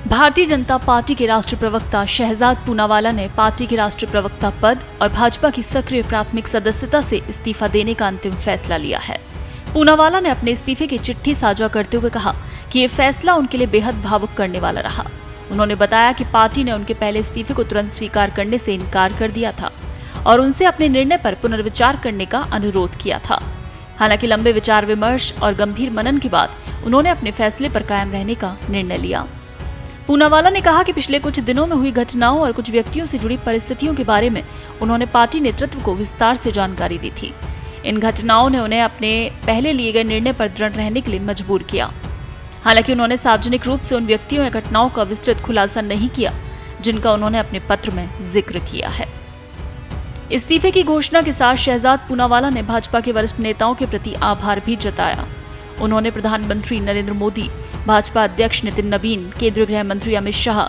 Bharatiya Janata party के राष्ट्रीय प्रवक्ता शहजाद पूनावाला ने पार्टी के राष्ट्रीय प्रवक्ता पद और भाजपा की सक्रिय प्राथमिक सदस्यता से इस्तीफा देने का अंतिम फैसला लिया है। पूनावाला ने अपने इस्तीफे की चिट्ठी साझा करते हुए कहा कि ये फैसला उनके लिए बेहद भावुक करने वाला रहा। उन्होंने बताया कि पार्टी ने उनके पहले इस्तीफे को तुरंत स्वीकार करने से इनकार कर दिया था और उनसे अपने निर्णय पर पुनर्विचार करने का अनुरोध किया था। हालांकि लंबे विचार विमर्श और गंभीर मनन के बाद उन्होंने अपने फैसले पर कायम रहने का निर्णय लिया। पूनावाला ने कहा कि पिछले कुछ दिनों में हुई घटनाओं और कुछ व्यक्तियों से जुड़ी परिस्थितियों के बारे में उन्होंने पार्टी नेतृत्व को विस्तार से जानकारी दी थी। इन घटनाओं ने उन्हें अपने पहले लिए गए निर्णय पर दृढ़ रहने के लिए मजबूर किया। हालांकि उन्होंने सार्वजनिक रूप से उन व्यक्तियों या घटनाओं का विस्तृत खुलासा नहीं किया जिनका उन्होंने अपने पत्र में जिक्र किया है। इस्तीफे की घोषणा के साथ शहजाद पूनावाला ने भाजपा के वरिष्ठ नेताओं के प्रति आभार भी जताया। उन्होंने प्रधानमंत्री नरेंद्र मोदी, भाजपा अध्यक्ष नितिन नवीन, केंद्रीय गृह मंत्री अमित शाह,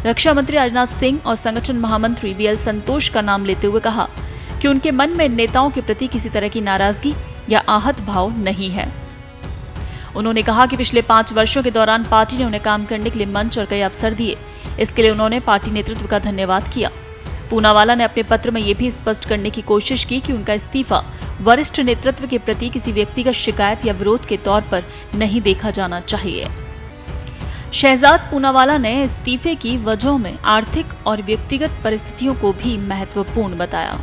रक्षा मंत्री राजनाथ सिंह और संगठन महामंत्री वीएल संतोष का नाम लेते हुए कहा कि उनके मन में इन नेताओं के प्रति किसी तरह की नाराजगी या आहत भाव नहीं है। उन्होंने कहा कि पिछले 5 वर्षों के दौरान पार्टी ने उन्हें काम करने के लिए मंच और कई अवसर दिए। इसके लिए उन्होंने पार्टी नेतृत्व का धन्यवाद किया। पूनावाला ने अपने पत्र में ये भी स्पष्ट करने की कोशिश की कि उनका इस्तीफा वरिष्ठ नेतृत्व के प्रति किसी व्यक्तिगत शिकायत या विरोध के तौर पर नहीं देखा जाना चाहिए। शहजाद पूनावाला ने इस्तीफे की वजहों में आर्थिक और व्यक्तिगत परिस्थितियों को भी महत्वपूर्ण बताया।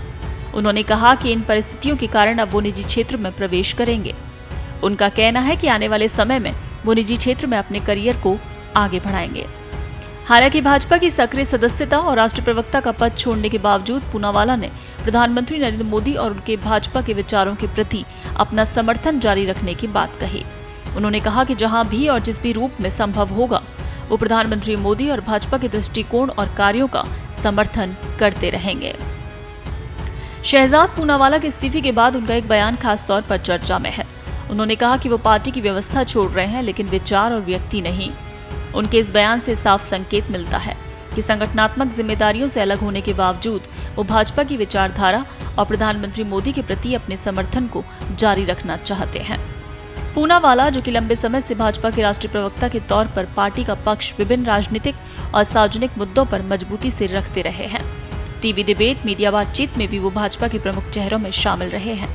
उन्होंने कहा कि इन परिस्थितियों के कारण अब वो निजी क्षेत्र में प्रवेश करेंगे। उनका कहना है कि आने वाले समय में वो निजी क्षेत्र में अपने करियर को आगे बढ़ाएंगे। हालांकि भाजपा की सक्रिय सदस्यता और राष्ट्रीय प्रवक्ता का पद छोड़ने के बावजूद पूनावाला ने प्रधानमंत्री नरेंद्र मोदी और उनके भाजपा के विचारों के प्रति अपना समर्थन जारी रखने की बात कही। उन्होंने कहा कि जहां भी और जिस भी रूप में संभव होगा वो प्रधानमंत्री मोदी और भाजपा के दृष्टिकोण और कार्यों का समर्थन करते रहेंगे। शहजाद पूनावाला के इस्तीफे के बाद उनका एक बयान खास तौर पर चर्चा में है। उन्होंने कहा कि वो पार्टी की व्यवस्था छोड़ रहे हैं लेकिन विचार और व्यक्ति नहीं। उनके इस बयान से साफ संकेत मिलता है कि संगठनात्मक जिम्मेदारियों से अलग होने के बावजूद वो भाजपा की विचारधारा और प्रधानमंत्री मोदी के प्रति अपने समर्थन को जारी रखना चाहते हैं। पूनावाला, जो कि लंबे समय से भाजपा के राष्ट्रीय प्रवक्ता के तौर पर पार्टी का पक्ष विभिन्न राजनीतिक और सार्वजनिक मुद्दों पर मजबूती से रखते रहे हैं। टीवी डिबेट, मीडिया बातचीत में भी वो भाजपा के प्रमुख चेहरों में शामिल रहे हैं।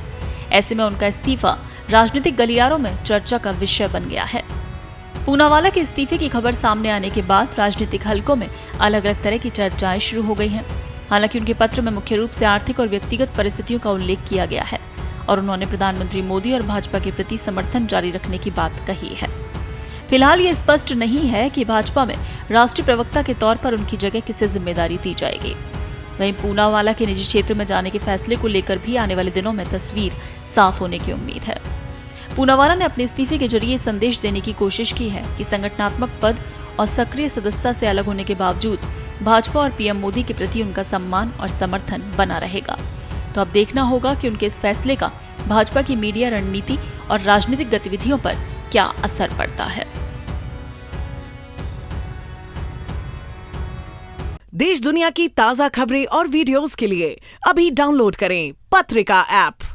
ऐसे में उनका इस्तीफा राजनीतिक गलियारों में चर्चा का विषय बन गया है। पूनावाला के इस्तीफे की खबर सामने आने के बाद राजनीतिक हलकों में अलग अलग तरह की चर्चाएं शुरू हो गई हैं। हालांकि उनके पत्र में मुख्य रूप से आर्थिक और व्यक्तिगत परिस्थितियों का उल्लेख किया गया है और उन्होंने प्रधानमंत्री मोदी और भाजपा के प्रति समर्थन जारी रखने की बात कही है। फिलहाल ये स्पष्ट नहीं है कि भाजपा में राष्ट्रीय प्रवक्ता के तौर पर उनकी जगह किसे जिम्मेदारी दी जाएगी। वहीं पूनावाला के निजी क्षेत्र में जाने के फैसले को लेकर भी आने वाले दिनों में तस्वीर साफ होने की उम्मीद है। पूनावाला ने अपने इस्तीफे के जरिए संदेश देने की कोशिश की है कि संगठनात्मक पद और सक्रिय सदस्यता से अलग होने के बावजूद भाजपा और पीएम मोदी के प्रति उनका सम्मान और समर्थन बना रहेगा। तो अब देखना होगा कि उनके इस फैसले का भाजपा की मीडिया रणनीति और राजनीतिक गतिविधियों पर क्या असर पड़ता है। देश दुनिया की ताजा खबरें और वीडियोस के लिए अभी डाउनलोड करें पत्रिका ऐप।